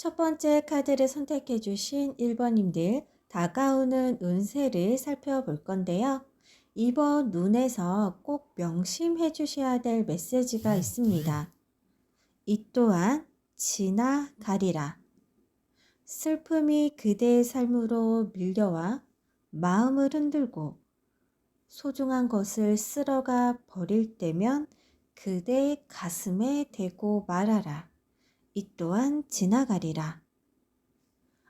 첫 번째 카드를 선택해 주신 1번님들 다가오는 운세를 살펴볼 건데요. 이번 눈에서 꼭 명심해 주셔야 될 메시지가 있습니다. 이 또한 지나가리라. 슬픔이 그대의 삶으로 밀려와 마음을 흔들고 소중한 것을 쓸어가 버릴 때면 그대의 가슴에 대고 말하라. 이 또한 지나가리라.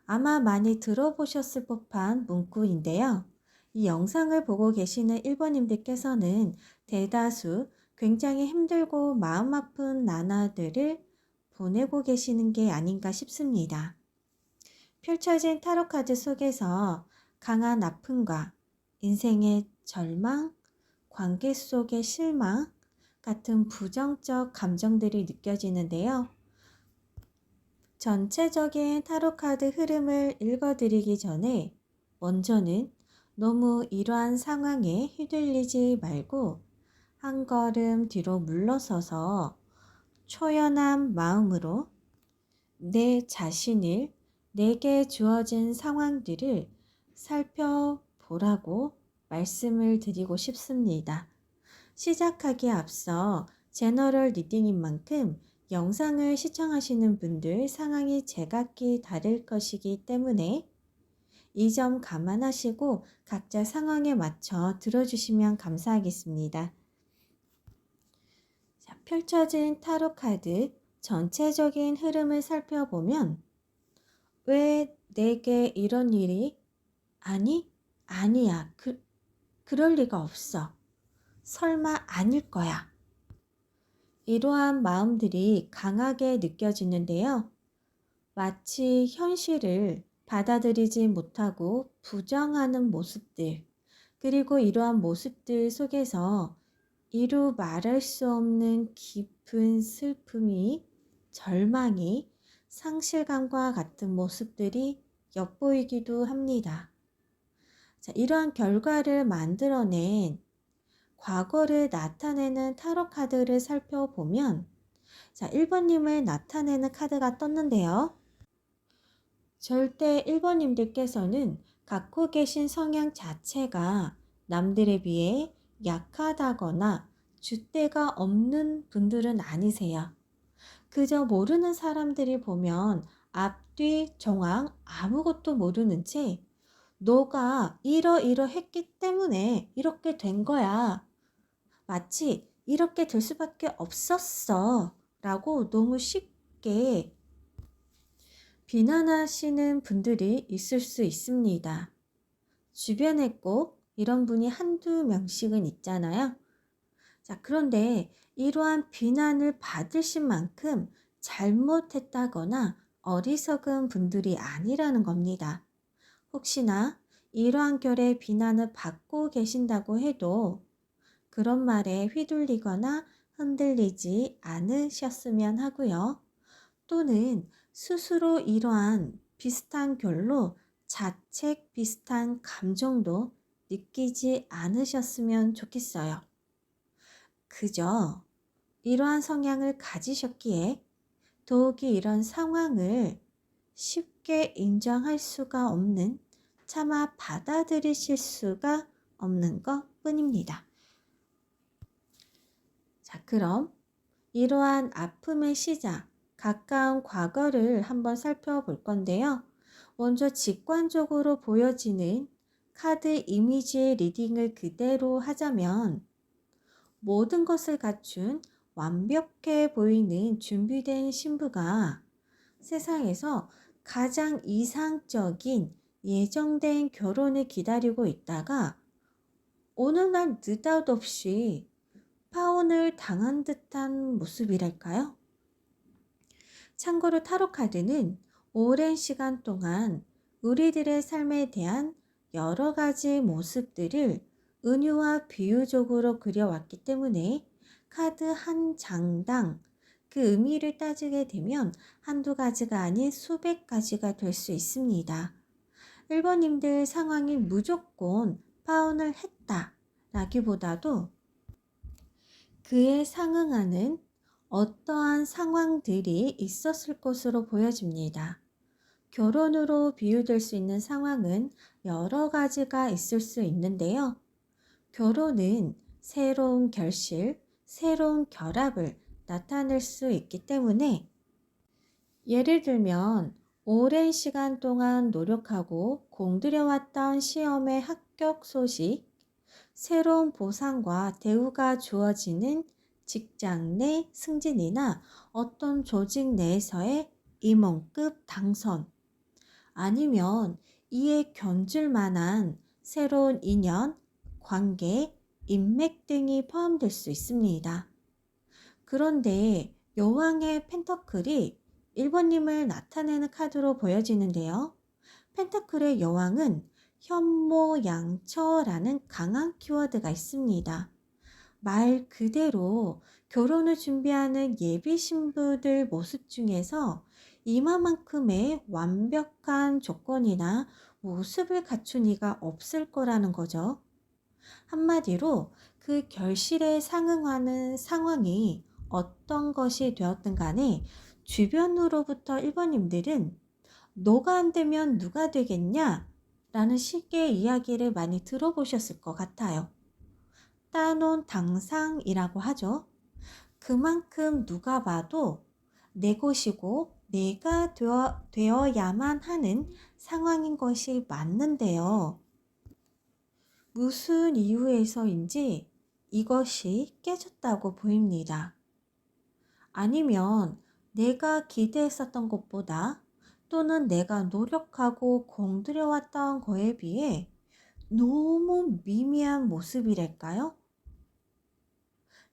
아마 많이 들어보셨을 법한 문구인데요. 이 영상을 보고 계시는 1번님들께서는 대다수 굉장히 힘들고 마음 아픈 나날들을 보내고 계시는 게 아닌가 싶습니다. 펼쳐진 타로카드 속에서 강한 아픔과 인생의 절망, 관계 속의 실망 같은 부정적 감정들이 느껴지는데요. 전체적인 타로카드 흐름을 읽어드리기 전에 먼저는 너무 이러한 상황에 휘둘리지 말고 한 걸음 뒤로 물러서서 초연한 마음으로 내 자신을 내게 주어진 상황들을 살펴보라고 말씀을 드리고 싶습니다. 시작하기에 앞서 제너럴 리딩인 만큼 영상을 시청하시는 분들 상황이 제각기 다를 것이기 때문에 이 점 감안하시고 각자 상황에 맞춰 들어주시면 감사하겠습니다. 자, 펼쳐진 타로 카드 전체적인 흐름을 살펴보면 왜 내게 이런 일이 아니야. 그럴 리가 없어. 설마 아닐 거야. 이러한 마음들이 강하게 느껴지는데요. 마치 현실을 받아들이지 못하고 부정하는 모습들, 그리고 이러한 모습들 속에서 이루 말할 수 없는 깊은 슬픔이, 절망이, 상실감과 같은 모습들이 엿보이기도 합니다. 자, 이러한 결과를 만들어낸 과거를 나타내는 타로 카드를 살펴보면 자, 1번님을 나타내는 카드가 떴는데요. 절대 1번님들께서는 갖고 계신 성향 자체가 남들에 비해 약하다거나 줏대가 없는 분들은 아니세요. 그저 모르는 사람들이 보면 앞뒤 정황 아무것도 모르는 채 너가 이러했기 때문에 이렇게 된 거야. 마치 이렇게 될 수밖에 없었어 라고 너무 쉽게 비난하시는 분들이 있을 수 있습니다. 주변에 꼭 이런 분이 한두 명씩은 있잖아요. 자, 그런데 이러한 비난을 받으신 만큼 잘못했다거나 어리석은 분들이 아니라는 겁니다. 혹시나 이러한 결의 비난을 받고 계신다고 해도 그런 말에 휘둘리거나 흔들리지 않으셨으면 하고요. 또는 스스로 이러한 비슷한 결로 자책 비슷한 감정도 느끼지 않으셨으면 좋겠어요. 그저 이러한 성향을 가지셨기에 더욱이 이런 상황을 쉽게 인정할 수가 없는, 차마 받아들이실 수가 없는 것 뿐입니다. 자, 그럼 이러한 아픔의 시작, 가까운 과거를 한번 살펴볼 건데요. 먼저 직관적으로 보여지는 카드 이미지의 리딩을 그대로 하자면 모든 것을 갖춘 완벽해 보이는 준비된 신부가 세상에서 가장 이상적인 예정된 결혼을 기다리고 있다가 어느 날 느닷없이 파혼을 당한 듯한 모습이랄까요? 참고로 타로 카드는 오랜 시간 동안 우리들의 삶에 대한 여러 가지 모습들을 은유와 비유적으로 그려왔기 때문에 카드 한 장당 그 의미를 따지게 되면 한두 가지가 아닌 수백 가지가 될 수 있습니다. 1번님들 상황이 무조건 파혼을 했다 라기보다도 그에 상응하는 어떠한 상황들이 있었을 것으로 보여집니다. 결혼으로 비유될 수 있는 상황은 여러 가지가 있을 수 있는데요. 결혼은 새로운 결실, 새로운 결합을 나타낼 수 있기 때문에 예를 들면 오랜 시간 동안 노력하고 공들여왔던 시험의 합격 소식, 새로운 보상과 대우가 주어지는 직장 내 승진이나 어떤 조직 내에서의 임원급 당선, 아니면 이에 견줄 만한 새로운 인연, 관계, 인맥 등이 포함될 수 있습니다. 그런데 여왕의 펜터클이 1번님을 나타내는 카드로 보여지는데요. 펜터클의 여왕은 현모양처라는 강한 키워드가 있습니다. 말 그대로 결혼을 준비하는 예비 신부들 모습 중에서 이마만큼의 완벽한 조건이나 모습을 갖춘 이가 없을 거라는 거죠. 한마디로 그 결실에 상응하는 상황이 어떤 것이 되었든 간에 주변으로부터 1번님들은 너가 안 되면 누가 되겠냐? 라는 식의 이야기를 많이 들어보셨을 것 같아요. 따놓은 당상이라고 하죠. 그만큼 누가 봐도 내 것이고 내가 되어야만 하는 상황인 것이 맞는데요. 무슨 이유에서인지 이것이 깨졌다고 보입니다. 아니면 내가 기대했었던 것보다 또는 내가 노력하고 공들여왔던 거에 비해 너무 미미한 모습이랄까요?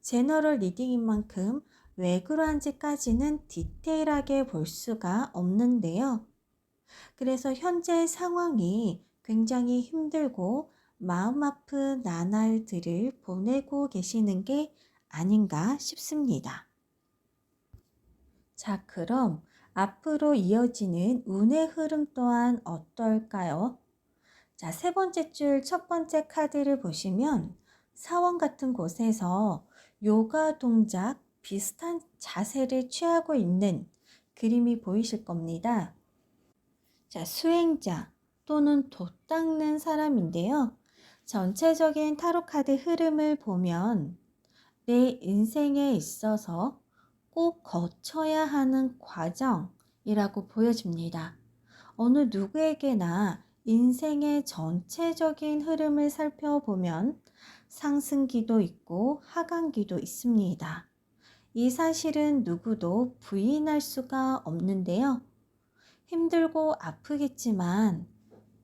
제너럴 리딩인 만큼 왜 그러한지까지는 디테일하게 볼 수가 없는데요. 그래서 현재 상황이 굉장히 힘들고 마음 아픈 나날들을 보내고 계시는 게 아닌가 싶습니다. 자, 그럼 앞으로 이어지는 운의 흐름 또한 어떨까요? 자, 세 번째 줄 첫 번째 카드를 보시면 사원 같은 곳에서 요가 동작 비슷한 자세를 취하고 있는 그림이 보이실 겁니다. 자, 수행자 또는 돛 닦는 사람인데요. 전체적인 타로 카드 흐름을 보면 내 인생에 있어서 꼭 거쳐야 하는 과정이라고 보여집니다. 어느 누구에게나 인생의 전체적인 흐름을 살펴보면 상승기도 있고 하강기도 있습니다. 이 사실은 누구도 부인할 수가 없는데요. 힘들고 아프겠지만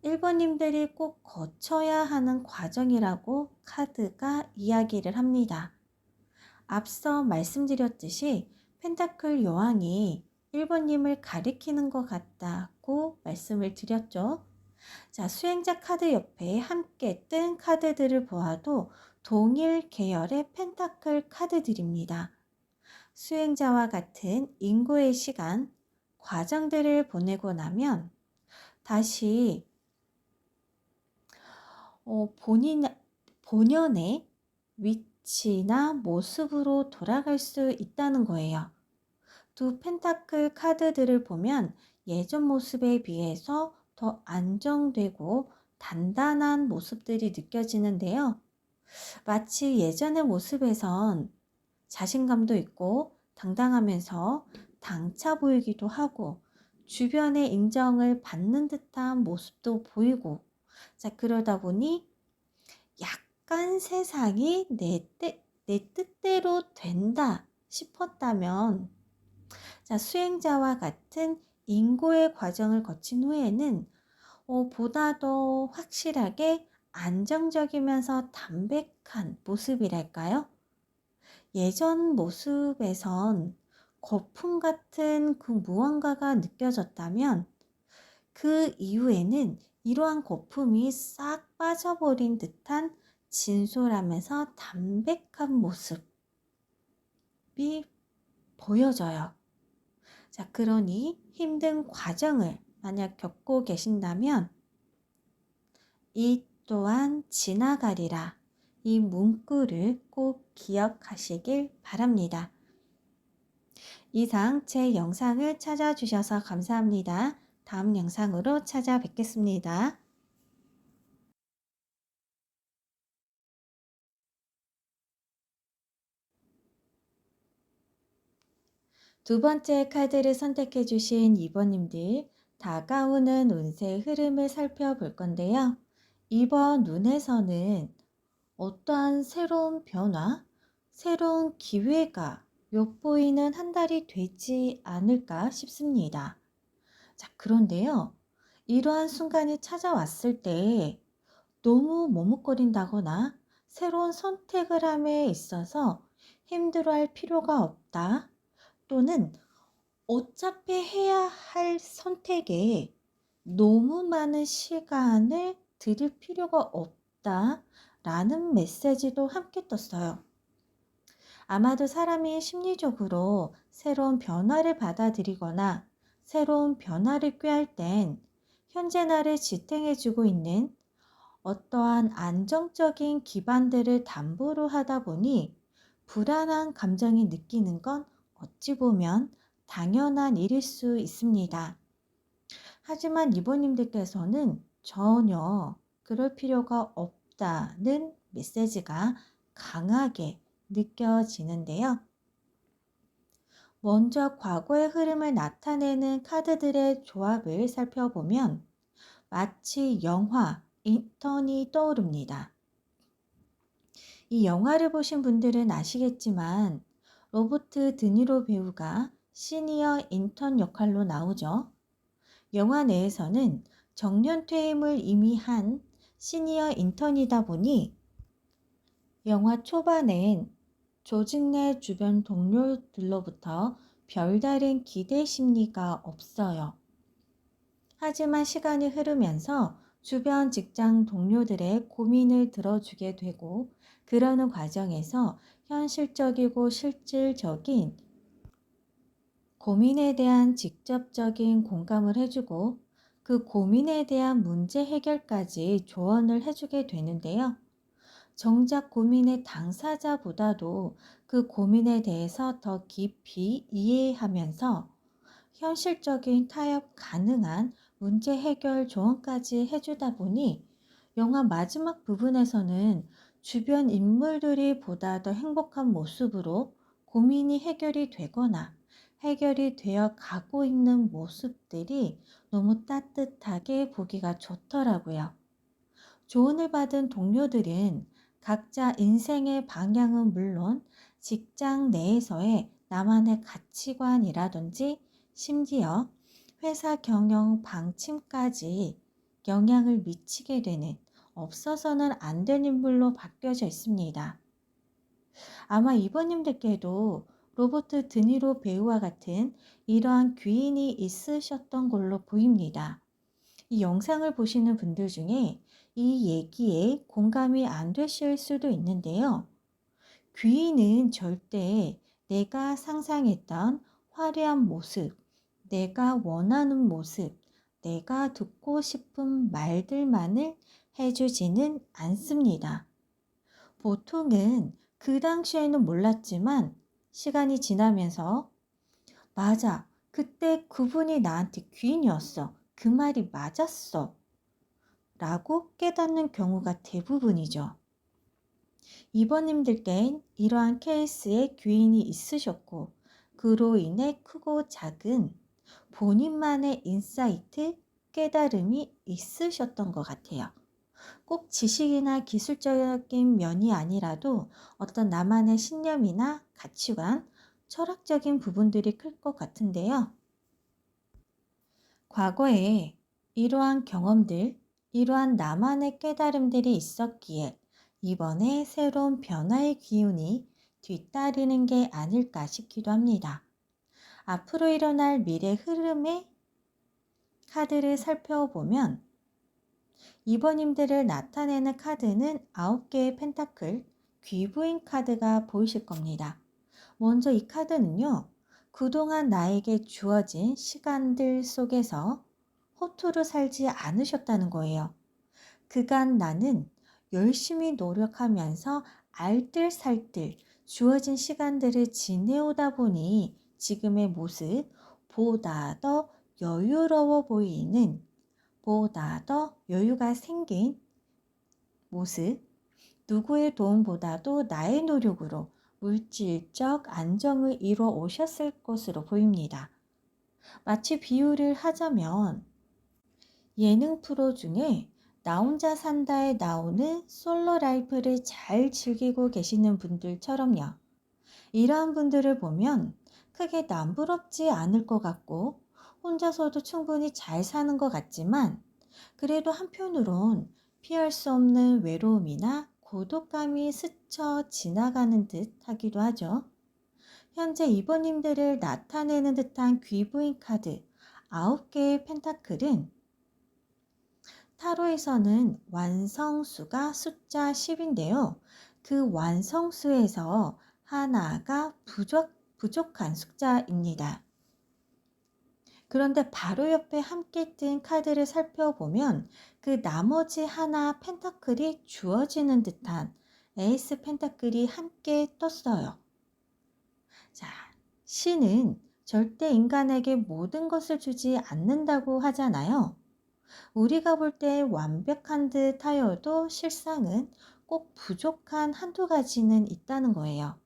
1번님들이 꼭 거쳐야 하는 과정이라고 카드가 이야기를 합니다. 앞서 말씀드렸듯이 펜타클 여왕이 1번님을 가리키는 것 같다고 말씀을 드렸죠. 자, 수행자 카드 옆에 함께 뜬 카드들을 보아도 동일 계열의 펜타클 카드들입니다. 수행자와 같은 인고의 시간, 과정들을 보내고 나면 다시 본연의 위치나 모습으로 돌아갈 수 있다는 거예요. 두 펜타클 카드들을 보면 예전 모습에 비해서 더 안정되고 단단한 모습들이 느껴지는데요. 마치 예전의 모습에선 자신감도 있고 당당하면서 당차 보이기도 하고 주변의 인정을 받는 듯한 모습도 보이고, 자, 그러다 보니 약간 세상이 내 뜻대로 된다 싶었다면, 자, 수행자와 같은 인고의 과정을 거친 후에는 보다 더 확실하게 안정적이면서 담백한 모습이랄까요? 예전 모습에선 거품 같은 그 무언가가 느껴졌다면 그 이후에는 이러한 거품이 싹 빠져버린 듯한 진솔하면서 담백한 모습이 보여져요. 자, 그러니 힘든 과정을 만약 겪고 계신다면 이 또한 지나가리라. 이 문구를 꼭 기억하시길 바랍니다. 이상 제 영상을 찾아주셔서 감사합니다. 다음 영상으로 찾아뵙겠습니다. 두 번째 카드를 선택해 주신 2번님들, 다가오는 운세 흐름을 살펴볼 건데요. 이번 눈에서는 어떠한 새로운 변화, 새로운 기회가 엿보이는 한 달이 되지 않을까 싶습니다. 자, 그런데요. 이러한 순간이 찾아왔을 때 너무 머뭇거린다거나 새로운 선택을 함에 있어서 힘들어할 필요가 없다. 또는 어차피 해야 할 선택에 너무 많은 시간을 들일 필요가 없다라는 메시지도 함께 떴어요. 아마도 사람이 심리적으로 새로운 변화를 받아들이거나 새로운 변화를 꾀할 땐 현재 나를 지탱해주고 있는 어떠한 안정적인 기반들을 담보로 하다 보니 불안한 감정이 느끼는 건 어찌 보면 당연한 일일 수 있습니다. 하지만 이모님들께서는 전혀 그럴 필요가 없다는 메시지가 강하게 느껴지는데요. 먼저 과거의 흐름을 나타내는 카드들의 조합을 살펴보면 마치 영화 인턴이 떠오릅니다. 이 영화를 보신 분들은 아시겠지만 로버트 드니로 배우가 시니어 인턴 역할로 나오죠. 영화 내에서는 정년 퇴임을 이미 한 시니어 인턴이다 보니 영화 초반엔 조직 내 주변 동료들로부터 별다른 기대 심리가 없어요. 하지만 시간이 흐르면서 주변 직장 동료들의 고민을 들어주게 되고 그러는 과정에서 현실적이고 실질적인 고민에 대한 직접적인 공감을 해주고 그 고민에 대한 문제 해결까지 조언을 해주게 되는데요. 정작 고민의 당사자보다도 그 고민에 대해서 더 깊이 이해하면서 현실적인 타협 가능한 문제 해결 조언까지 해주다 보니 영화 마지막 부분에서는 주변 인물들이 보다 더 행복한 모습으로 고민이 해결이 되거나 해결이 되어 가고 있는 모습들이 너무 따뜻하게 보기가 좋더라고요. 조언을 받은 동료들은 각자 인생의 방향은 물론 직장 내에서의 나만의 가치관이라든지 심지어 회사 경영 방침까지 영향을 미치게 되는 없어서는 안 될 인물로 바뀌어져 있습니다. 아마 이번님들께도 로버트 드니로 배우와 같은 이러한 귀인이 있으셨던 걸로 보입니다. 이 영상을 보시는 분들 중에 이 얘기에 공감이 안 되실 수도 있는데요. 귀인은 절대 내가 상상했던 화려한 모습, 내가 원하는 모습, 내가 듣고 싶은 말들만을 해주지는 않습니다. 보통은 그 당시에는 몰랐지만 시간이 지나면서 맞아, 그때 그분이 나한테 귀인이었어. 그 말이 맞았어. 라고 깨닫는 경우가 대부분이죠. 이번님들께는 이러한 케이스에 귀인이 있으셨고 그로 인해 크고 작은 본인만의 인사이트, 깨달음이 있으셨던 것 같아요. 꼭 지식이나 기술적인 면이 아니라도 어떤 나만의 신념이나 가치관, 철학적인 부분들이 클 것 같은데요. 과거에 이러한 경험들, 이러한 나만의 깨달음들이 있었기에 이번에 새로운 변화의 기운이 뒤따르는 게 아닐까 싶기도 합니다. 앞으로 일어날 미래 흐름의 카드를 살펴보면 이번님들을 나타내는 카드는 9개의 펜타클, 귀부인 카드가 보이실 겁니다. 먼저 이 카드는요. 그동안 나에게 주어진 시간들 속에서 허투루 살지 않으셨다는 거예요. 그간 나는 열심히 노력하면서 알뜰살뜰 주어진 시간들을 지내오다 보니 지금의 모습 보다 더 여유로워 보이는 보다 더 여유가 생긴 모습, 누구의 도움보다도 나의 노력으로 물질적 안정을 이루어 오셨을 것으로 보입니다. 마치 비유를 하자면 예능 프로 중에 나 혼자 산다에 나오는 솔로 라이프를 잘 즐기고 계시는 분들처럼요. 이러한 분들을 보면 크게 남부럽지 않을 것 같고 혼자서도 충분히 잘 사는 것 같지만 그래도 한편으론 피할 수 없는 외로움이나 고독감이 스쳐 지나가는 듯 하기도 하죠. 현재 이번님들을 나타내는 듯한 귀부인 카드 9개의 펜타클은 타로에서는 완성수가 숫자 10인데요. 그 완성수에서 하나가 부족한 숫자입니다. 그런데 바로 옆에 함께 뜬 카드를 살펴보면 그 나머지 하나 펜타클이 주어지는 듯한 에이스 펜타클이 함께 떴어요. 자, 신은 절대 인간에게 모든 것을 주지 않는다고 하잖아요. 우리가 볼 때 완벽한 듯 하여도 실상은 꼭 부족한 한두 가지는 있다는 거예요.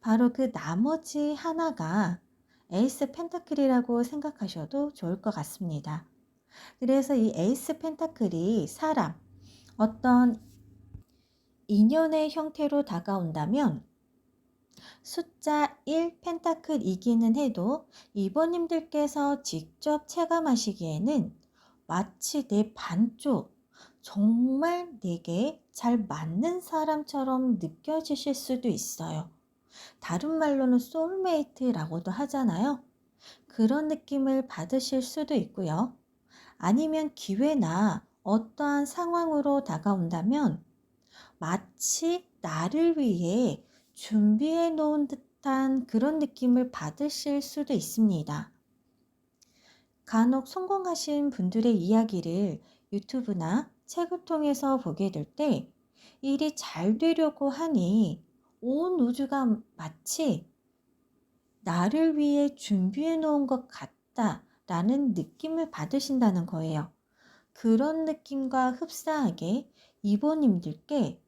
바로 그 나머지 하나가 에이스 펜타클이라고 생각하셔도 좋을 것 같습니다. 그래서 이 에이스 펜타클이 사람, 어떤 인연의 형태로 다가온다면 숫자 1 펜타클이기는 해도 이번님들께서 직접 체감하시기에는 마치 내 반쪽, 정말 내게 잘 맞는 사람처럼 느껴지실 수도 있어요. 다른 말로는 소울메이트라고도 하잖아요. 그런 느낌을 받으실 수도 있고요. 아니면 기회나 어떠한 상황으로 다가온다면 마치 나를 위해 준비해 놓은 듯한 그런 느낌을 받으실 수도 있습니다. 간혹 성공하신 분들의 이야기를 유튜브나 책을 통해서 보게 될 때 일이 잘 되려고 하니 온 우주가 마치 나를 위해 준비해 놓은 것 같다라는 느낌을 받으신다는 거예요. 그런 느낌과 흡사하게 이보님들께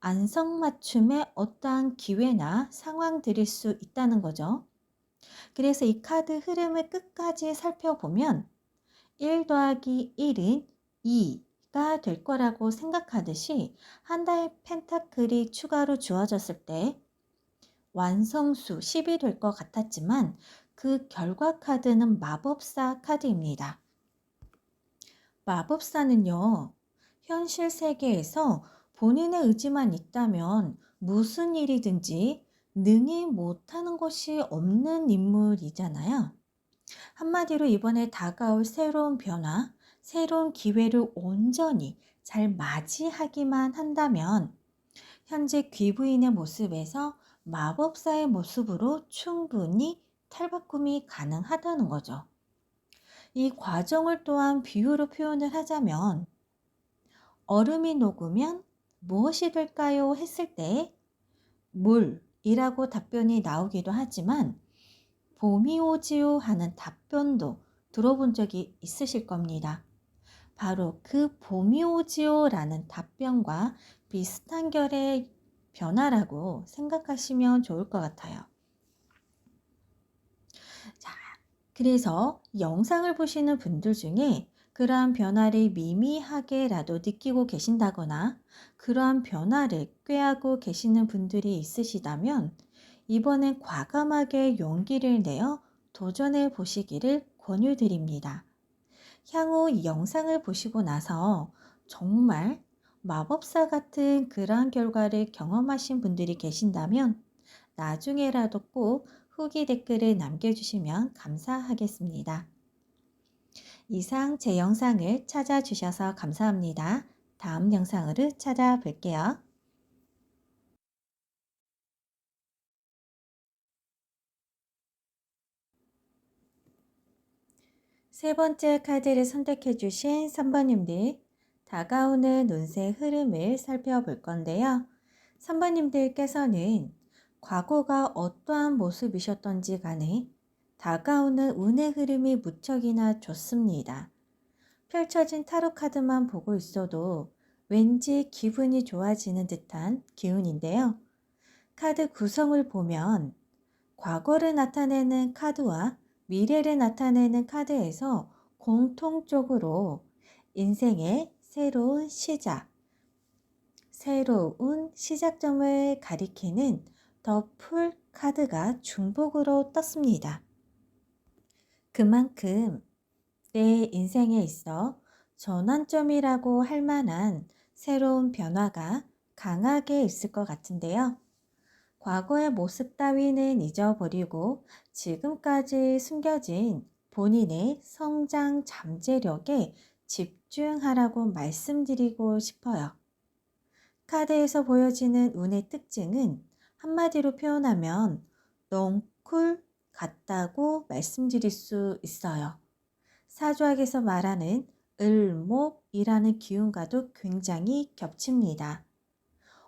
안성맞춤의 어떠한 기회나 상황들일 수 있다는 거죠. 그래서 이 카드 흐름을 끝까지 살펴보면 1 더하기 1은 2가 될 거라고 생각하듯이 한 달의 펜타클이 추가로 주어졌을 때 완성수 10이 될 것 같았지만 그 결과 카드는 마법사 카드입니다. 마법사는요, 현실 세계에서 본인의 의지만 있다면 무슨 일이든지 능히 못하는 것이 없는 인물이잖아요. 한마디로 이번에 다가올 새로운 변화, 새로운 기회를 온전히 잘 맞이하기만 한다면 현재 귀부인의 모습에서 마법사의 모습으로 충분히 탈바꿈이 가능하다는 거죠. 이 과정을 또한 비유로 표현을 하자면 얼음이 녹으면 무엇이 될까요? 했을 때 물이라고 답변이 나오기도 하지만 봄이 오지요 하는 답변도 들어본 적이 있으실 겁니다. 바로 그 봄이 오지요 라는 답변과 비슷한 결의 변화라고 생각하시면 좋을 것 같아요. 자, 그래서 영상을 보시는 분들 중에 그러한 변화를 미미하게라도 느끼고 계신다거나 그러한 변화를 꾀하고 계시는 분들이 있으시다면 이번엔 과감하게 용기를 내어 도전해 보시기를 권유드립니다. 향후 이 영상을 보시고 나서 정말 마법사 같은 그러한 결과를 경험하신 분들이 계신다면 나중에라도 꼭 후기 댓글을 남겨주시면 감사하겠습니다. 이상 제 영상을 찾아주셔서 감사합니다. 다음 영상으로 찾아뵐게요. 세 번째 카드를 선택해 주신 3번님들, 다가오는 운세 흐름을 살펴볼 건데요. 3번님들께서는 과거가 어떠한 모습이셨던지 간에 다가오는 운의 흐름이 무척이나 좋습니다. 펼쳐진 타로 카드만 보고 있어도 왠지 기분이 좋아지는 듯한 기운인데요. 카드 구성을 보면 과거를 나타내는 카드와 미래를 나타내는 카드에서 공통적으로 인생의 새로운 시작, 새로운 시작점을 가리키는 더 풀 카드가 중복으로 떴습니다. 그만큼 내 인생에 있어 전환점이라고 할 만한 새로운 변화가 강하게 있을 것 같은데요. 과거의 모습 따위는 잊어버리고 지금까지 숨겨진 본인의 성장 잠재력에 집중하라고 말씀드리고 싶어요. 카드에서 보여지는 운의 특징은 한마디로 표현하면 넝쿨 같다고 말씀드릴 수 있어요. 사주학에서 말하는 을목이라는 기운과도 굉장히 겹칩니다.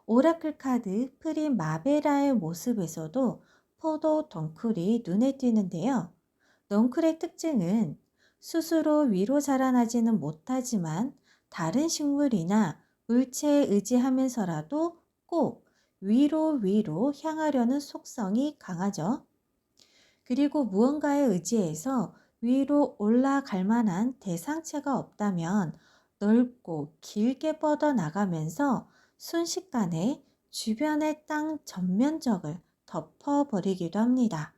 오라클 카드 프린 마베라의 모습에서도 포도 덩쿨이 눈에 띄는데요. 덩쿨의 특징은 스스로 위로 자라나지는 못하지만 다른 식물이나 물체에 의지하면서라도 꼭 위로 향하려는 속성이 강하죠. 그리고 무언가에 의지해서 위로 올라갈 만한 대상체가 없다면 넓고 길게 뻗어 나가면서 순식간에 주변의 땅 전면적을 덮어버리기도 합니다.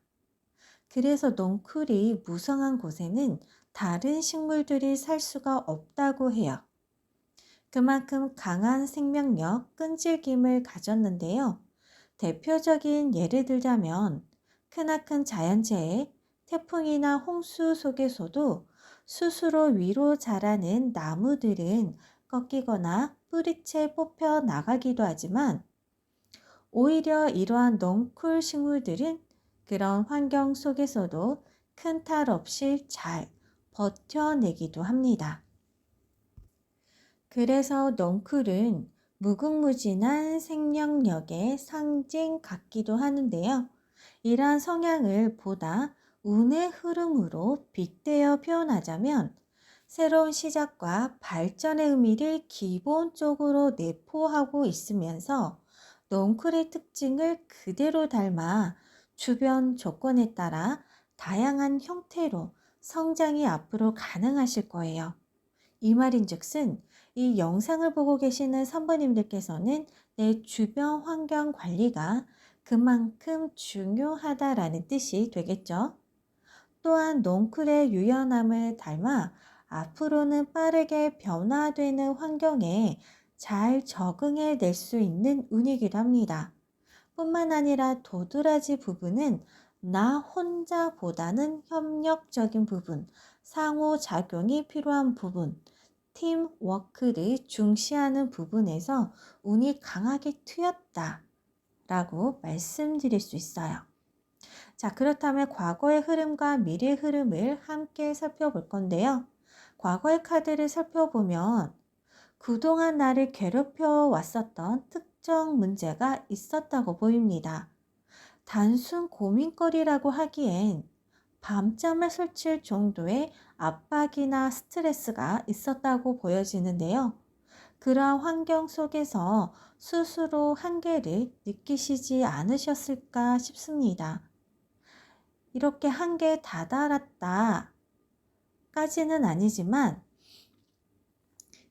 그래서 넝쿨이 무성한 곳에는 다른 식물들이 살 수가 없다고 해요. 그만큼 강한 생명력, 끈질김을 가졌는데요. 대표적인 예를 들자면 크나큰 자연재해, 태풍이나 홍수 속에서도 스스로 위로 자라는 나무들은 꺾이거나 뿌리채 뽑혀 나가기도 하지만 오히려 이러한 넝쿨 식물들은 그런 환경 속에서도 큰 탈 없이 잘 버텨내기도 합니다. 그래서 넝쿨은 무궁무진한 생명력의 상징 같기도 하는데요. 이러한 성향을 보다 운의 흐름으로 빗대어 표현하자면 새로운 시작과 발전의 의미를 기본적으로 내포하고 있으면서 넝쿨의 특징을 그대로 닮아 주변 조건에 따라 다양한 형태로 성장이 앞으로 가능하실 거예요. 이 말인즉슨 이 영상을 보고 계시는 선배님들께서는 내 주변 환경 관리가 그만큼 중요하다라는 뜻이 되겠죠. 또한 넝쿨의 유연함을 닮아 앞으로는 빠르게 변화되는 환경에 잘 적응해 낼 수 있는 운이기도 합니다. 뿐만 아니라 도드라지 부분은 나 혼자보다는 협력적인 부분, 상호작용이 필요한 부분, 팀워크를 중시하는 부분에서 운이 강하게 트였다 라고 말씀드릴 수 있어요. 자, 그렇다면 과거의 흐름과 미래의 흐름을 함께 살펴볼 건데요. 과거의 카드를 살펴보면 그동안 나를 괴롭혀 왔었던 특정 문제가 있었다고 보입니다. 단순 고민거리라고 하기엔 밤잠을 설칠 정도의 압박이나 스트레스가 있었다고 보여지는데요. 그러한 환경 속에서 스스로 한계를 느끼시지 않으셨을까 싶습니다. 이렇게 한계에 다다랐다 까지는 아니지만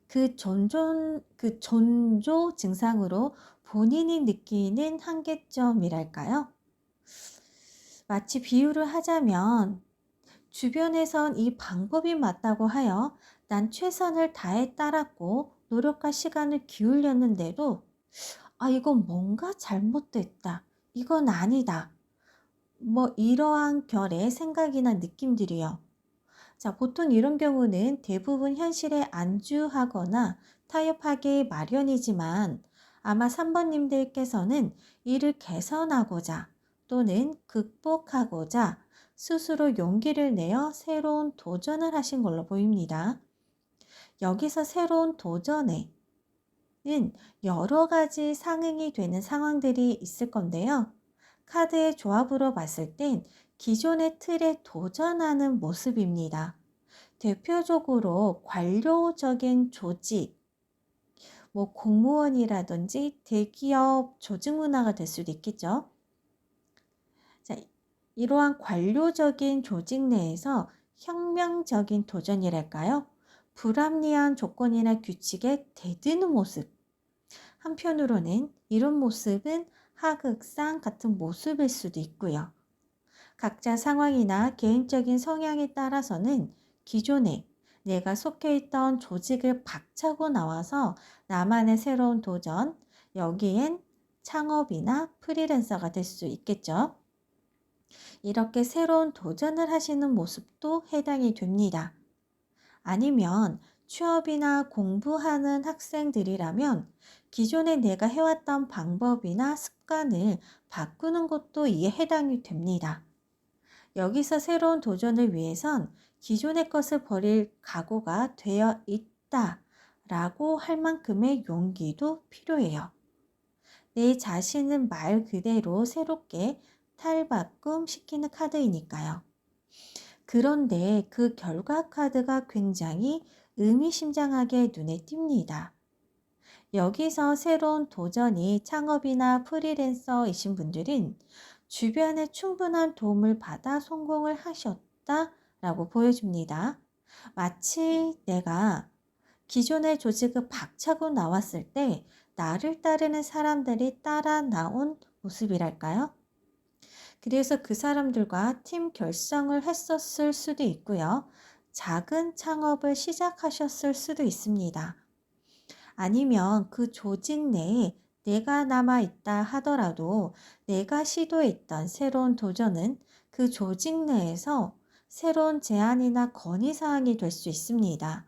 그 전조 증상으로 본인이 느끼는 한계점이랄까요? 마치 비유를 하자면 주변에선 이 방법이 맞다고 하여 난 최선을 다해 따랐고 노력과 시간을 기울였는데도 이건 뭔가 잘못됐다. 이건 아니다. 뭐 이러한 결의 생각이나 느낌들이요. 자, 보통 이런 경우는 대부분 현실에 안주하거나 타협하기 마련이지만 아마 3번님들께서는 이를 개선하고자 또는 극복하고자 스스로 용기를 내어 새로운 도전을 하신 걸로 보입니다. 여기서 새로운 도전에는 여러 가지 상응이 되는 상황들이 있을 건데요. 카드의 조합으로 봤을 땐 기존의 틀에 도전하는 모습입니다. 대표적으로 관료적인 조직, 공무원이라든지 대기업 조직 문화가 될 수도 있겠죠. 자, 이러한 관료적인 조직 내에서 혁명적인 도전이랄까요? 불합리한 조건이나 규칙에 대드는 모습. 한편으로는 이런 모습은 하극상 같은 모습일 수도 있고요. 각자 상황이나 개인적인 성향에 따라서는 기존에 내가 속해 있던 조직을 박차고 나와서 나만의 새로운 도전, 여기엔 창업이나 프리랜서가 될 수 있겠죠. 이렇게 새로운 도전을 하시는 모습도 해당이 됩니다. 아니면 취업이나 공부하는 학생들이라면 기존에 내가 해왔던 방법이나 습관을 바꾸는 것도 이에 해당이 됩니다. 여기서 새로운 도전을 위해선 기존의 것을 버릴 각오가 되어 있다라고 할 만큼의 용기도 필요해요. 내 자신은 말 그대로 새롭게 탈바꿈 시키는 카드이니까요. 그런데 그 결과 카드가 굉장히 의미심장하게 눈에 띕니다. 여기서 새로운 도전이 창업이나 프리랜서이신 분들은 주변에 충분한 도움을 받아 성공을 하셨다라고 보여줍니다. 마치 내가 기존의 조직을 박차고 나왔을 때 나를 따르는 사람들이 따라 나온 모습이랄까요? 그래서 그 사람들과 팀 결성을 했었을 수도 있고요. 작은 창업을 시작하셨을 수도 있습니다. 아니면 그 조직 내에 내가 남아있다 하더라도 내가 시도했던 새로운 도전은 그 조직 내에서 새로운 제안이나 건의사항이 될 수 있습니다.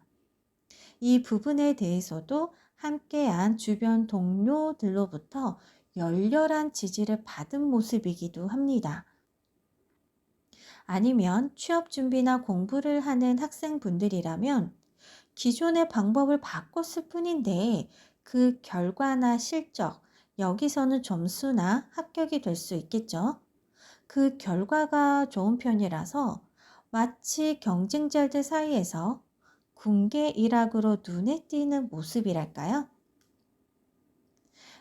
이 부분에 대해서도 함께한 주변 동료들로부터 열렬한 지지를 받은 모습이기도 합니다. 아니면 취업 준비나 공부를 하는 학생분들이라면 기존의 방법을 바꿨을 뿐인데 그 결과나 실적, 여기서는 점수나 합격이 될 수 있겠죠. 그 결과가 좋은 편이라서 마치 경쟁자들 사이에서 군계 일학으로 눈에 띄는 모습이랄까요?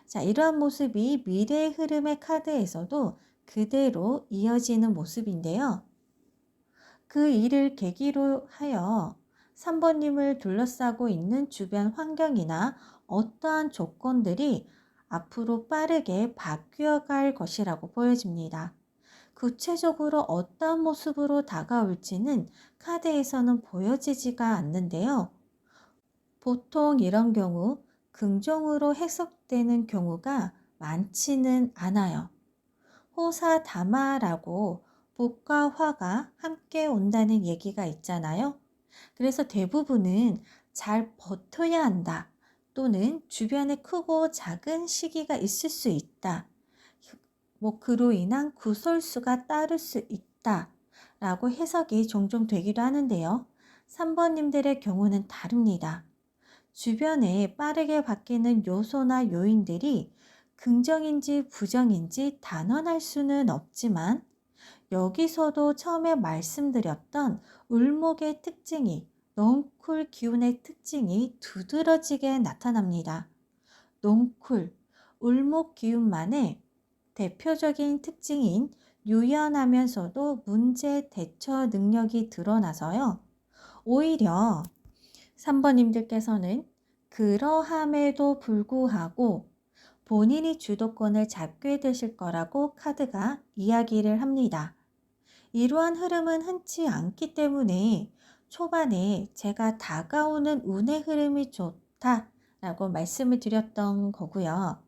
자, 이러한 모습이 미래의 흐름의 카드에서도 그대로 이어지는 모습인데요. 그 일을 계기로 하여 3번님을 둘러싸고 있는 주변 환경이나 어떠한 조건들이 앞으로 빠르게 바뀌어갈 것이라고 보여집니다. 구체적으로 어떤 모습으로 다가올지는 카드에서는 보여지지가 않는데요. 보통 이런 경우 긍정으로 해석되는 경우가 많지는 않아요. 호사다마라고 복과 화가 함께 온다는 얘기가 있잖아요. 그래서 대부분은 잘 버텨야 한다, 또는 주변에 크고 작은 시기가 있을 수 있다, 그로 인한 구설수가 따를 수 있다 라고 해석이 종종 되기도 하는데요. 3번님들의 경우는 다릅니다. 주변에 빠르게 바뀌는 요소나 요인들이 긍정인지 부정인지 단언할 수는 없지만 여기서도 처음에 말씀드렸던 울목의 특징이, 넝쿨 기운의 특징이 두드러지게 나타납니다. 넝쿨, 울목 기운만의 대표적인 특징인 유연하면서도 문제 대처 능력이 드러나서요. 오히려 3번님들께서는 그러함에도 불구하고 본인이 주도권을 잡게 되실 거라고 카드가 이야기를 합니다. 이러한 흐름은 흔치 않기 때문에 초반에 제가 다가오는 운의 흐름이 좋다라고 말씀을 드렸던 거고요.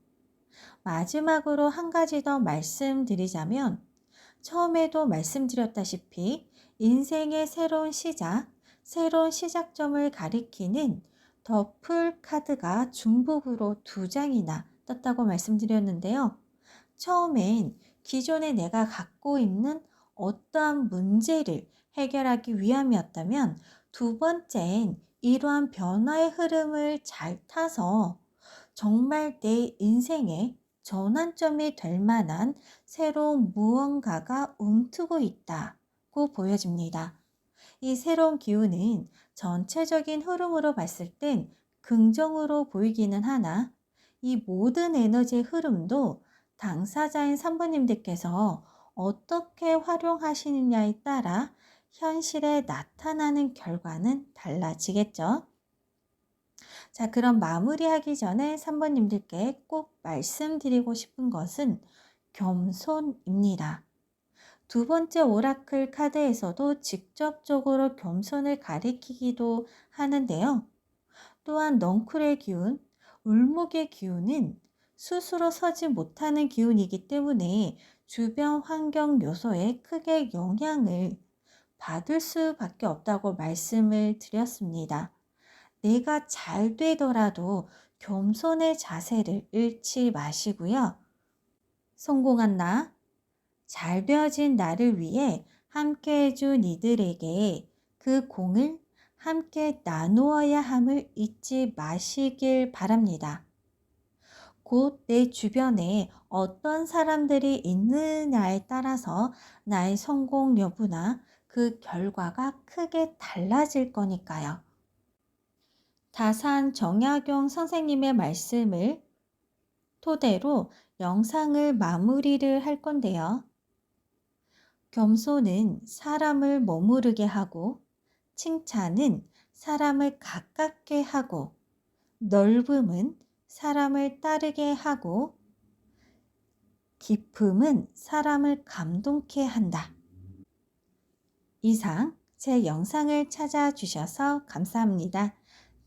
마지막으로 한 가지 더 말씀드리자면, 처음에도 말씀드렸다시피 인생의 새로운 시작, 새로운 시작점을 가리키는 더풀 카드가 중복으로 2장이나 떴다고 말씀드렸는데요. 처음엔 기존에 내가 갖고 있는 어떠한 문제를 해결하기 위함이었다면, 두 번째엔 이러한 변화의 흐름을 잘 타서 정말 내 인생에 전환점이 될 만한 새로운 무언가가 움트고 있다고 보여집니다. 이 새로운 기운은 전체적인 흐름으로 봤을 땐 긍정으로 보이기는 하나 이 모든 에너지의 흐름도 당사자인 산부님들께서 어떻게 활용하시느냐에 따라 현실에 나타나는 결과는 달라지겠죠. 자, 그럼 마무리하기 전에 산부님들께 꼭 말씀드리고 싶은 것은 겸손입니다. 두 번째 오라클 카드에서도 직접적으로 겸손을 가리키기도 하는데요. 또한 넝쿨의 기운, 울목의 기운은 스스로 서지 못하는 기운이기 때문에 주변 환경 요소에 크게 영향을 받을 수밖에 없다고 말씀을 드렸습니다. 내가 잘 되더라도 겸손의 자세를 잃지 마시고요. 성공한 나, 잘 되어진 나를 위해 함께 해준 이들에게 그 공을 함께 나누어야 함을 잊지 마시길 바랍니다. 곧 내 주변에 어떤 사람들이 있느냐에 따라서 나의 성공 여부나 그 결과가 크게 달라질 거니까요. 다산 정약용 선생님의 말씀을 토대로 영상을 마무리를 할 건데요. 겸손은 사람을 머무르게 하고 칭찬은 사람을 가깝게 하고 넓음은 사람을 따르게 하고 깊음은 사람을 감동케 한다. 이상 제 영상을 찾아주셔서 감사합니다.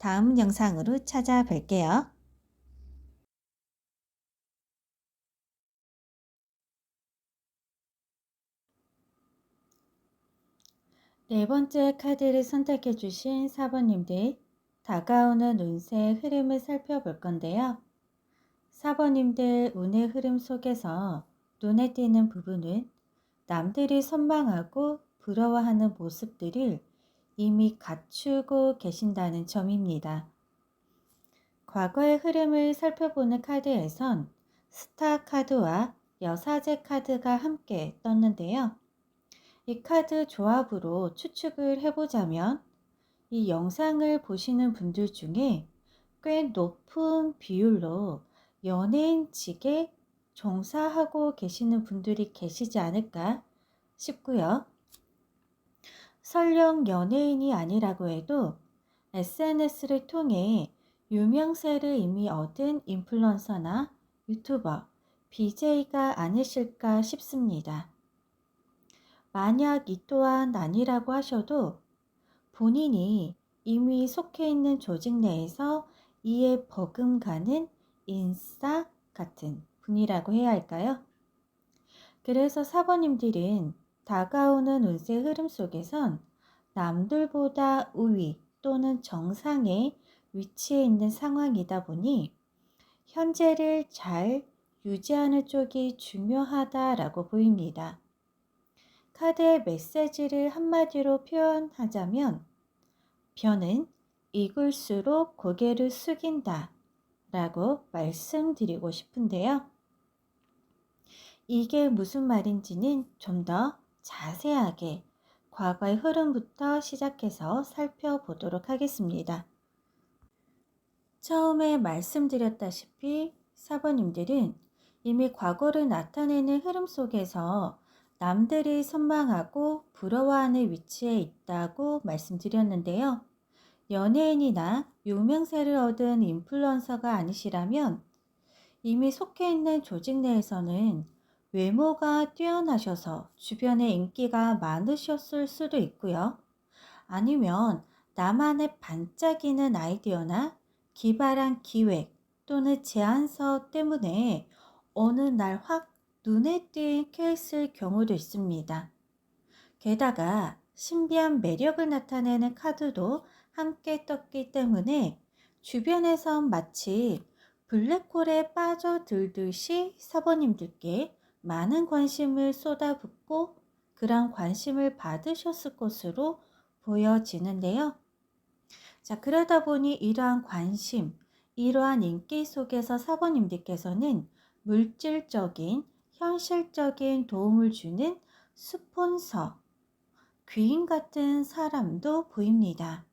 다음 영상으로 찾아뵐게요. 네 번째 카드를 선택해 주신 사번님들, 다가오는 운세의 흐름을 살펴볼 건데요. 사번님들 운의 흐름 속에서 눈에 띄는 부분은 남들이 선망하고 부러워하는 모습들을 이미 갖추고 계신다는 점입니다. 과거의 흐름을 살펴보는 카드에선 스타 카드와 여사제 카드가 함께 떴는데요. 이 카드 조합으로 추측을 해보자면 이 영상을 보시는 분들 중에 꽤 높은 비율로 연예인직에 종사하고 계시는 분들이 계시지 않을까 싶고요. 설령 연예인이 아니라고 해도 SNS를 통해 유명세를 이미 얻은 인플루언서나 유튜버, BJ가 아니실까 싶습니다. 만약 이 또한 아니라고 하셔도 본인이 이미 속해 있는 조직 내에서 이에 버금가는 인싸 같은 분이라고 해야 할까요? 그래서 사번님들은 다가오는 운세 흐름 속에선 남들보다 우위 또는 정상에 위치해 있는 상황이다 보니 현재를 잘 유지하는 쪽이 중요하다라고 보입니다. 카드의 메시지를 한마디로 표현하자면 변은 익을수록 고개를 숙인다 라고 말씀드리고 싶은데요. 이게 무슨 말인지는 좀 더 자세하게 과거의 흐름부터 시작해서 살펴보도록 하겠습니다. 처음에 말씀드렸다시피 사번님들은 이미 과거를 나타내는 흐름 속에서 남들이 선망하고 부러워하는 위치에 있다고 말씀드렸는데요. 연예인이나 유명세를 얻은 인플루언서가 아니시라면 이미 속해 있는 조직 내에서는 외모가 뛰어나셔서 주변에 인기가 많으셨을 수도 있고요. 아니면 나만의 반짝이는 아이디어나 기발한 기획 또는 제안서 때문에 어느 날 확 눈에 띄게 했을 경우도 있습니다. 게다가 신비한 매력을 나타내는 카드도 함께 떴기 때문에 주변에선 마치 블랙홀에 빠져들듯이 사모님들께 많은 관심을 쏟아붓고 그런 관심을 받으셨을 것으로 보여지는데요. 자, 그러다 보니 이러한 관심, 이러한 인기 속에서 사모님들께서는 물질적인, 현실적인 도움을 주는 스폰서, 귀인 같은 사람도 보입니다.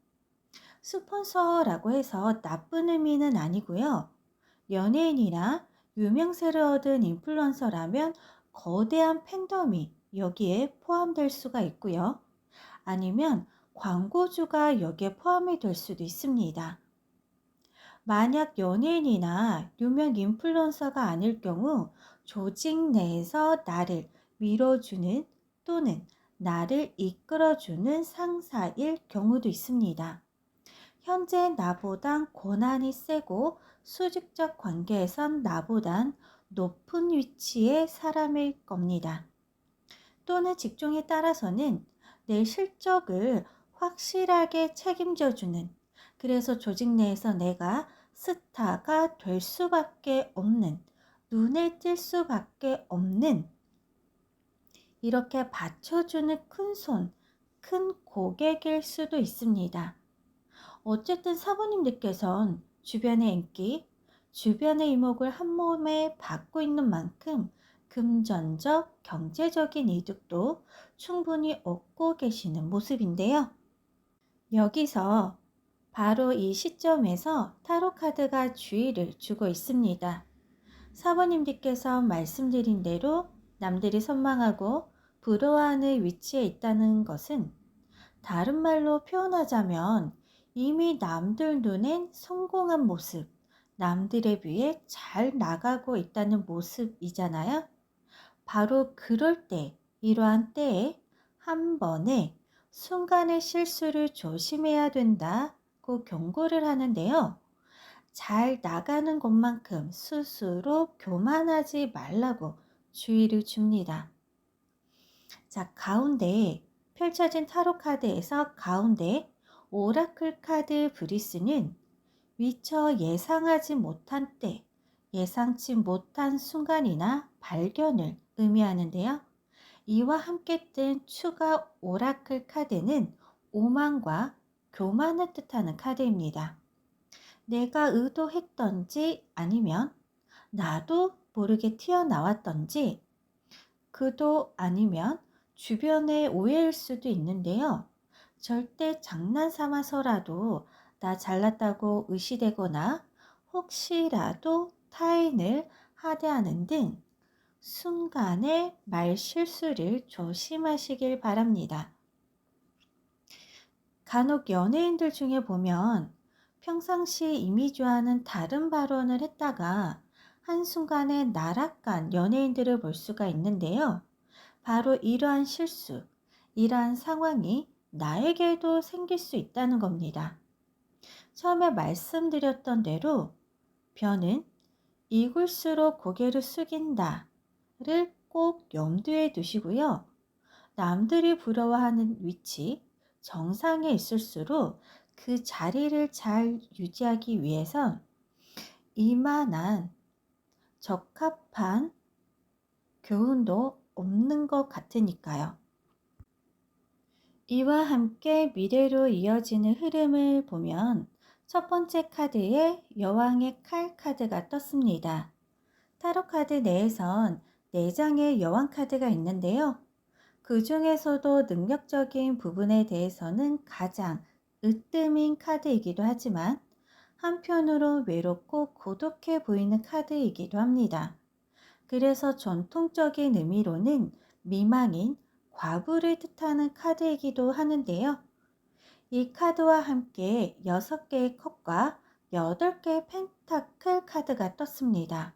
스폰서라고 해서 나쁜 의미는 아니고요. 연예인이나 유명세를 얻은 인플루언서라면 거대한 팬덤이 여기에 포함될 수가 있고요. 아니면 광고주가 여기에 포함이 될 수도 있습니다. 만약 연예인이나 유명 인플루언서가 아닐 경우 조직 내에서 나를 밀어주는 또는 나를 이끌어주는 상사일 경우도 있습니다. 현재 나보단 권한이 세고 수직적 관계에선 나보단 높은 위치의 사람일 겁니다. 또는 직종에 따라서는 내 실적을 확실하게 책임져주는, 그래서 조직 내에서 내가 스타가 될 수밖에 없는, 눈에 띌 수밖에 없는, 이렇게 받쳐주는 큰 손, 큰 고객일 수도 있습니다. 어쨌든 사부님들께서는 주변의 인기, 주변의 이목을 한 몸에 받고 있는 만큼 금전적, 경제적인 이득도 충분히 얻고 계시는 모습인데요. 여기서 바로 이 시점에서 타로 카드가 주의를 주고 있습니다. 사부님들께서 말씀드린 대로 남들이 선망하고 부러워하는 위치에 있다는 것은 다른 말로 표현하자면 이미 남들 눈엔 성공한 모습, 남들에 비해 잘 나가고 있다는 모습이잖아요. 바로 그럴 때, 이러한 때에 한 번에 순간의 실수를 조심해야 된다고 경고를 하는데요. 잘 나가는 것만큼 스스로 교만하지 말라고 주의를 줍니다. 자, 가운데 펼쳐진 타로 카드에서 가운데 오라클 카드 브리스는 미처 예상하지 못한 때, 예상치 못한 순간이나 발견을 의미하는데요. 이와 함께 뜬 추가 오라클 카드는 오만과 교만을 뜻하는 카드입니다. 내가 의도했던지 아니면 나도 모르게 튀어나왔던지, 그도 아니면 주변의 오해일 수도 있는데요. 절대 장난 삼아서라도 나 잘났다고 의시되거나 혹시라도 타인을 하대하는 등 순간의 말 실수를 조심하시길 바랍니다. 간혹 연예인들 중에 보면 평상시 이미지와는 다른 발언을 했다가 한순간에 날아간 연예인들을 볼 수가 있는데요. 바로 이러한 실수, 이러한 상황이 나에게도 생길 수 있다는 겁니다. 처음에 말씀드렸던 대로 변은 익을수록 고개를 숙인다를 꼭 염두에 두시고요. 남들이 부러워하는 위치, 정상에 있을수록 그 자리를 잘 유지하기 위해선 이만한 적합한 교훈도 없는 것 같으니까요. 이와 함께 미래로 이어지는 흐름을 보면 첫 번째 카드에 여왕의 칼 카드가 떴습니다. 타로 카드 내에선 4장의 여왕 카드가 있는데요. 그 중에서도 능력적인 부분에 대해서는 가장 으뜸인 카드이기도 하지만 한편으로 외롭고 고독해 보이는 카드이기도 합니다. 그래서 전통적인 의미로는 미망인, 과부를 뜻하는 카드이기도 하는데요. 이 카드와 함께 6개의 컵과 8개의 펜타클 카드가 떴습니다.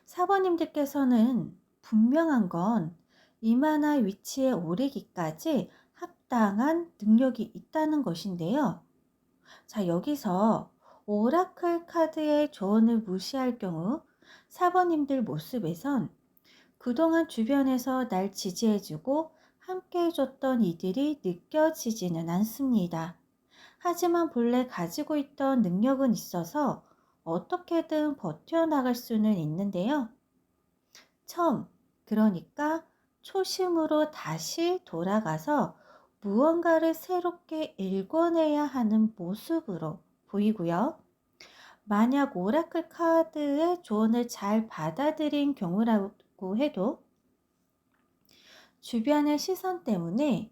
사부님들께서는 분명한 건 이만한 위치에 오르기까지 합당한 능력이 있다는 것인데요. 자, 여기서 오라클 카드의 조언을 무시할 경우 사부님들 모습에선 그동안 주변에서 날 지지해주고 함께해줬던 이들이 느껴지지는 않습니다. 하지만 본래 가지고 있던 능력은 있어서 어떻게든 버텨나갈 수는 있는데요. 처음, 그러니까 초심으로 다시 돌아가서 무언가를 새롭게 읽어내야 하는 모습으로 보이고요. 만약 오라클 카드의 조언을 잘 받아들인 경우라고 해도 주변의 시선 때문에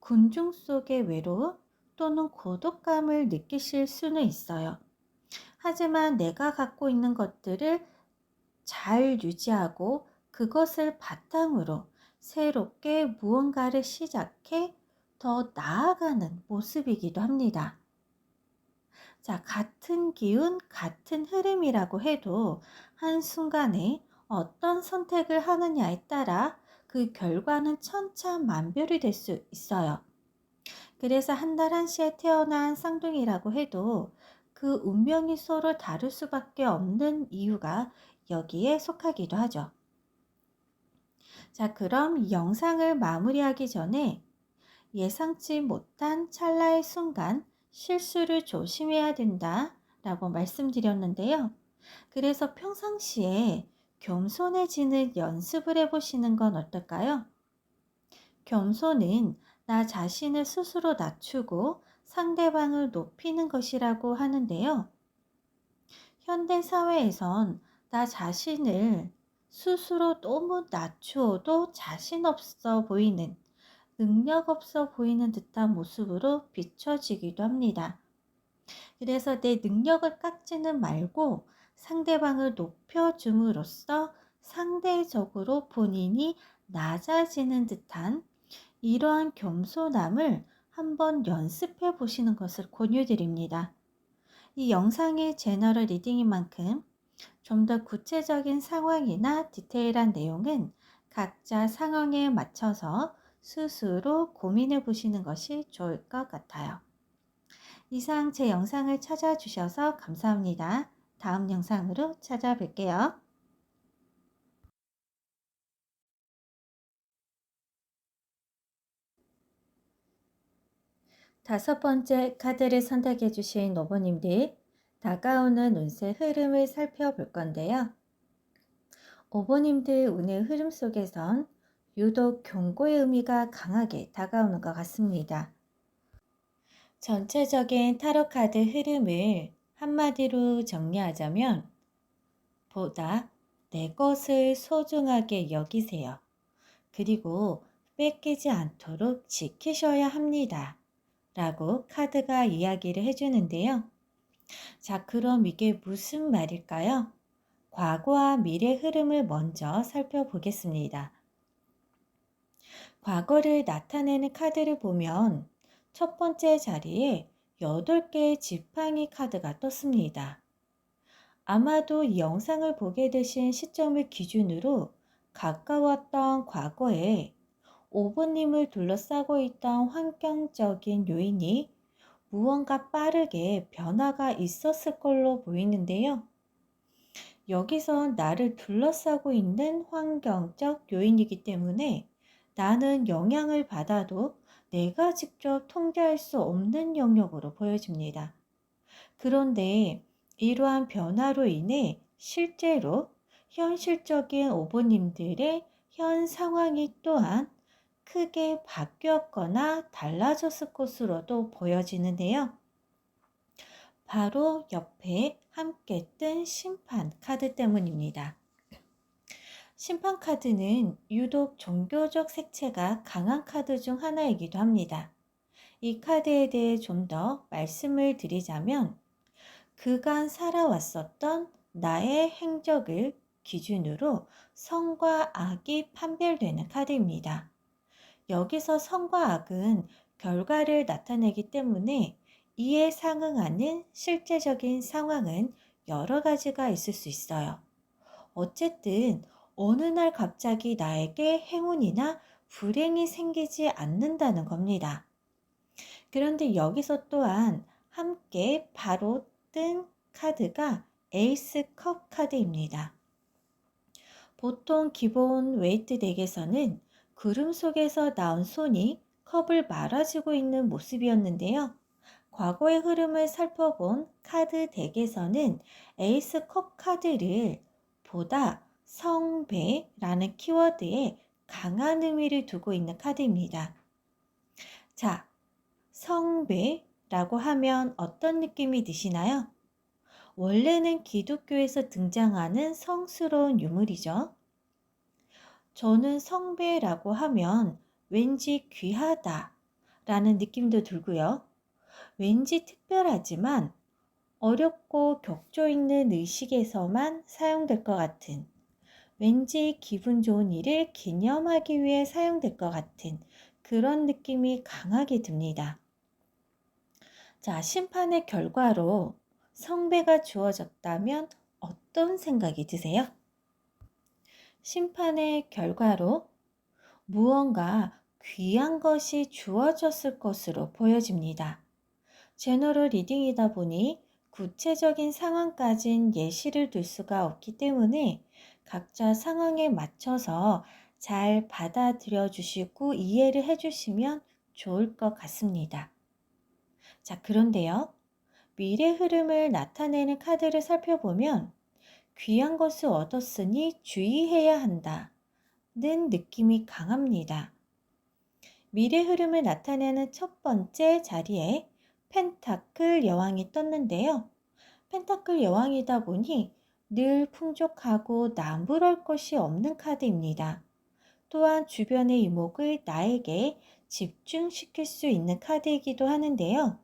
군중 속의 외로움 또는 고독감을 느끼실 수는 있어요. 하지만 내가 갖고 있는 것들을 잘 유지하고 그것을 바탕으로 새롭게 무언가를 시작해 더 나아가는 모습이기도 합니다. 자, 같은 기운, 같은 흐름이라고 해도 한순간에 어떤 선택을 하느냐에 따라 그 결과는 천차만별이 될 수 있어요. 그래서 한 달 한시에 태어난 쌍둥이라고 해도 그 운명이 서로 다를 수밖에 없는 이유가 여기에 속하기도 하죠. 자, 그럼 이 영상을 마무리하기 전에 예상치 못한 찰나의 순간 실수를 조심해야 된다 라고 말씀드렸는데요. 그래서 평상시에 겸손해지는 연습을 해보시는 건 어떨까요? 겸손은 나 자신을 스스로 낮추고 상대방을 높이는 것이라고 하는데요. 현대 사회에선 나 자신을 스스로 너무 낮추어도 자신 없어 보이는, 능력 없어 보이는 듯한 모습으로 비춰지기도 합니다. 그래서 내 능력을 깎지는 말고 상대방을 높여줌으로써 상대적으로 본인이 낮아지는 듯한 이러한 겸손함을 한번 연습해 보시는 것을 권유드립니다. 이 영상의 제너럴 리딩인 만큼 좀 더 구체적인 상황이나 디테일한 내용은 각자 상황에 맞춰서 스스로 고민해 보시는 것이 좋을 것 같아요. 이상 제 영상을 찾아주셔서 감사합니다. 다음 영상으로 찾아뵐게요. 다섯 번째 카드를 선택해 주신 오버님들, 다가오는 운세 흐름을 살펴볼 건데요. 오버님들 운의 흐름 속에선 유독 경고의 의미가 강하게 다가오는 것 같습니다. 전체적인 타로 카드 흐름을 한마디로 정리하자면 보다 내 것을 소중하게 여기세요. 그리고 뺏기지 않도록 지키셔야 합니다. 라고 카드가 이야기를 해주는데요. 자, 그럼 이게 무슨 말일까요? 과거와 미래 흐름을 먼저 살펴보겠습니다. 과거를 나타내는 카드를 보면 첫 번째 자리에 8개의 지팡이 카드가 떴습니다. 아마도 이 영상을 보게 되신 시점을 기준으로 가까웠던 과거에 오버님을 둘러싸고 있던 환경적인 요인이 무언가 빠르게 변화가 있었을 걸로 보이는데요. 여기서 나를 둘러싸고 있는 환경적 요인이기 때문에 나는 영향을 받아도 내가 직접 통제할 수 없는 영역으로 보여집니다. 그런데 이러한 변화로 인해 실제로 현실적인 오버님들의 현 상황이 또한 크게 바뀌었거나 달라졌을 것으로도 보여지는데요. 바로 옆에 함께 뜬 심판 카드 때문입니다. 심판 카드는 유독 종교적 색채가 강한 카드 중 하나이기도 합니다. 이 카드에 대해 좀 더 말씀을 드리자면 그간 살아왔었던 나의 행적을 기준으로 선과 악이 판별되는 카드입니다. 여기서 선과 악은 결과를 나타내기 때문에 이에 상응하는 실제적인 상황은 여러 가지가 있을 수 있어요. 어쨌든 어느 날 갑자기 나에게 행운이나 불행이 생기지 않는다는 겁니다. 그런데 여기서 또한 함께 바로 뜬 카드가 에이스 컵 카드입니다. 보통 기본 웨이트 덱에서는 구름 속에서 나온 손이 컵을 말아주고 있는 모습이었는데요. 과거의 흐름을 살펴본 카드 덱에서는 에이스 컵 카드를 보다 성배라는 키워드에 강한 의미를 두고 있는 카드입니다. 자, 성배라고 하면 어떤 느낌이 드시나요? 원래는 기독교에서 등장하는 성스러운 유물이죠. 저는 성배라고 하면 왠지 귀하다 라는 느낌도 들고요. 왠지 특별하지만 어렵고 격조 있는 의식에서만 사용될 것 같은, 왠지 기분 좋은 일을 기념하기 위해 사용될 것 같은 그런 느낌이 강하게 듭니다. 자, 심판의 결과로 성배가 주어졌다면 어떤 생각이 드세요? 심판의 결과로 무언가 귀한 것이 주어졌을 것으로 보여집니다. 제너럴 리딩이다 보니 구체적인 상황까진 예시를 들 수가 없기 때문에 각자 상황에 맞춰서 잘 받아들여 주시고 이해를 해 주시면 좋을 것 같습니다. 자, 그런데요. 미래 흐름을 나타내는 카드를 살펴보면 귀한 것을 얻었으니 주의해야 한다는 느낌이 강합니다. 미래 흐름을 나타내는 첫 번째 자리에 펜타클 여왕이 떴는데요. 펜타클 여왕이다 보니 늘 풍족하고 남부러울 것이 없는 카드입니다. 또한 주변의 이목을 나에게 집중시킬 수 있는 카드이기도 하는데요.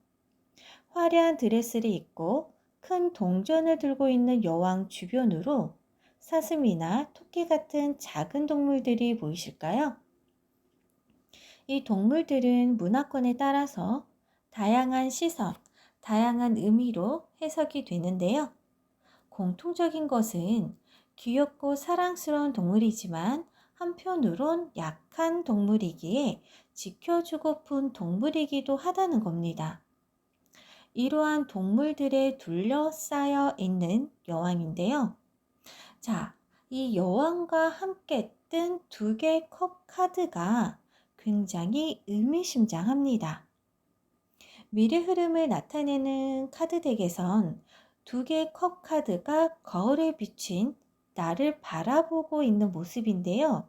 화려한 드레스를 입고 큰 동전을 들고 있는 여왕 주변으로 사슴이나 토끼 같은 작은 동물들이 보이실까요? 이 동물들은 문화권에 따라서 다양한 시선, 다양한 의미로 해석이 되는데요. 공통적인 것은 귀엽고 사랑스러운 동물이지만 한편으론 약한 동물이기에 지켜주고픈 동물이기도 하다는 겁니다. 이러한 동물들에 둘러싸여 있는 여왕인데요. 자, 이 여왕과 함께 뜬 두 개의 컵 카드가 굉장히 의미심장합니다. 미래 흐름을 나타내는 카드 덱에선 두 개의 컵 카드가 거울에 비친 나를 바라보고 있는 모습인데요.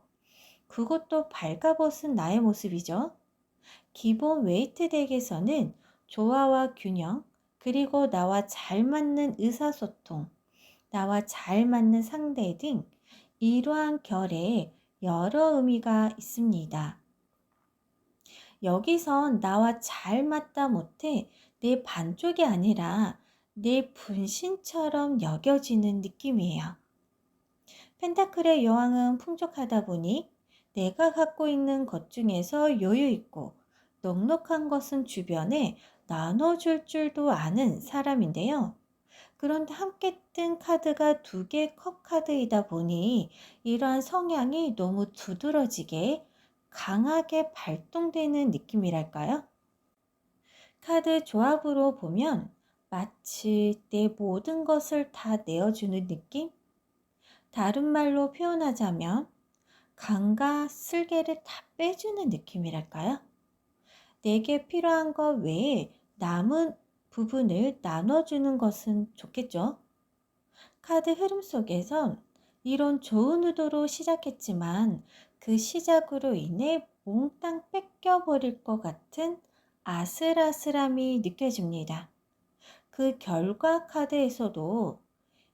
그것도 발가벗은 나의 모습이죠. 기본 웨이트 덱에서는 조화와 균형, 그리고 나와 잘 맞는 의사소통, 나와 잘 맞는 상대 등 이러한 결에 여러 의미가 있습니다. 여기선 나와 잘 맞다 못해 내 반쪽이 아니라 내 분신처럼 여겨지는 느낌이에요. 펜타클의 여왕은 풍족하다 보니 내가 갖고 있는 것 중에서 여유 있고 넉넉한 것은 주변에 나눠줄 줄도 아는 사람인데요. 그런데 함께 뜬 카드가 두 개의 컵 카드이다 보니 이러한 성향이 너무 두드러지게 강하게 발동되는 느낌이랄까요? 카드 조합으로 보면 마치 내 모든 것을 다 내어주는 느낌? 다른 말로 표현하자면 강과 쓸개를 다 빼주는 느낌이랄까요? 내게 필요한 것 외에 남은 부분을 나눠주는 것은 좋겠죠? 카드 흐름 속에선 이런 좋은 의도로 시작했지만 그 시작으로 인해 몽땅 뺏겨버릴 것 같은 아슬아슬함이 느껴집니다. 그 결과 카드에서도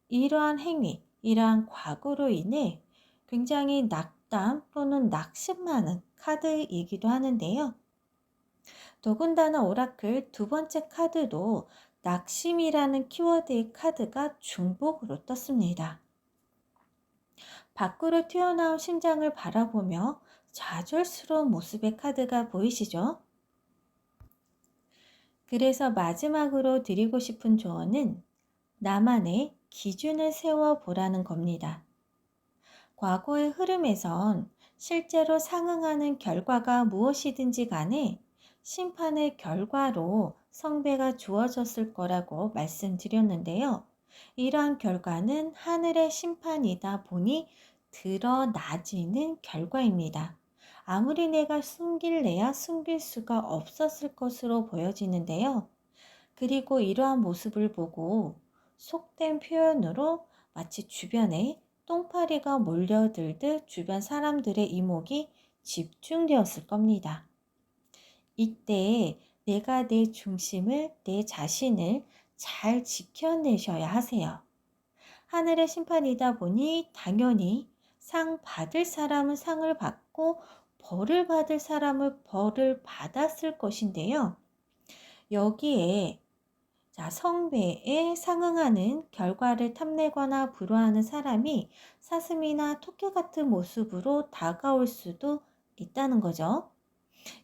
이러한 행위, 이러한 과거로 인해 굉장히 낙담 또는 낙심하는 카드이기도 하는데요. 더군다나 오라클 두 번째 카드도 낙심이라는 키워드의 카드가 중복으로 떴습니다. 밖으로 튀어나온 심장을 바라보며 좌절스러운 모습의 카드가 보이시죠? 그래서 마지막으로 드리고 싶은 조언은 나만의 기준을 세워보라는 겁니다. 과거의 흐름에선 실제로 상응하는 결과가 무엇이든지 간에 심판의 결과로 성배가 주어졌을 거라고 말씀드렸는데요. 이러한 결과는 하늘의 심판이다 보니 드러나지는 결과입니다. 아무리 내가 숨길래야 숨길 수가 없었을 것으로 보여지는데요. 그리고 이러한 모습을 보고 속된 표현으로 마치 주변에 똥파리가 몰려들듯 주변 사람들의 이목이 집중되었을 겁니다. 이때 내가 내 중심을, 내 자신을 잘 지켜내셔야 하세요. 하늘의 심판이다 보니 당연히 상 받을 사람은 상을 받고 벌을 받을 사람은 벌을 받았을 것인데요. 여기에 성배에 상응하는 결과를 탐내거나 불허하는 사람이 사슴이나 토끼 같은 모습으로 다가올 수도 있다는 거죠.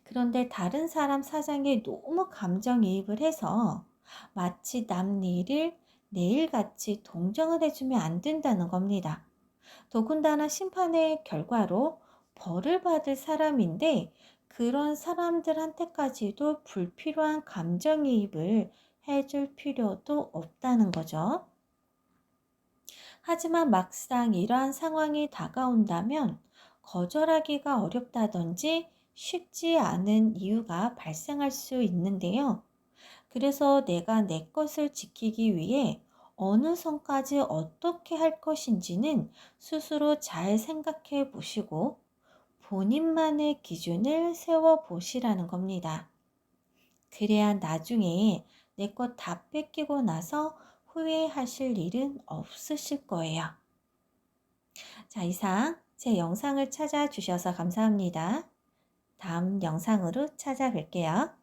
그런데 다른 사람 사정에 너무 감정이입을 해서 마치 남 일을 내일같이 동정을 해주면 안 된다는 겁니다. 더군다나 심판의 결과로 벌을 받을 사람인데 그런 사람들한테까지도 불필요한 감정이입을 해줄 필요도 없다는 거죠. 하지만 막상 이러한 상황이 다가온다면 거절하기가 어렵다든지 쉽지 않은 이유가 발생할 수 있는데요. 그래서 내가 내 것을 지키기 위해 어느 선까지 어떻게 할 것인지는 스스로 잘 생각해 보시고 본인만의 기준을 세워 보시라는 겁니다. 그래야 나중에 내 것 다 뺏기고 나서 후회하실 일은 없으실 거예요. 자, 이상 제 영상을 찾아주셔서 감사합니다. 다음 영상으로 찾아뵐게요.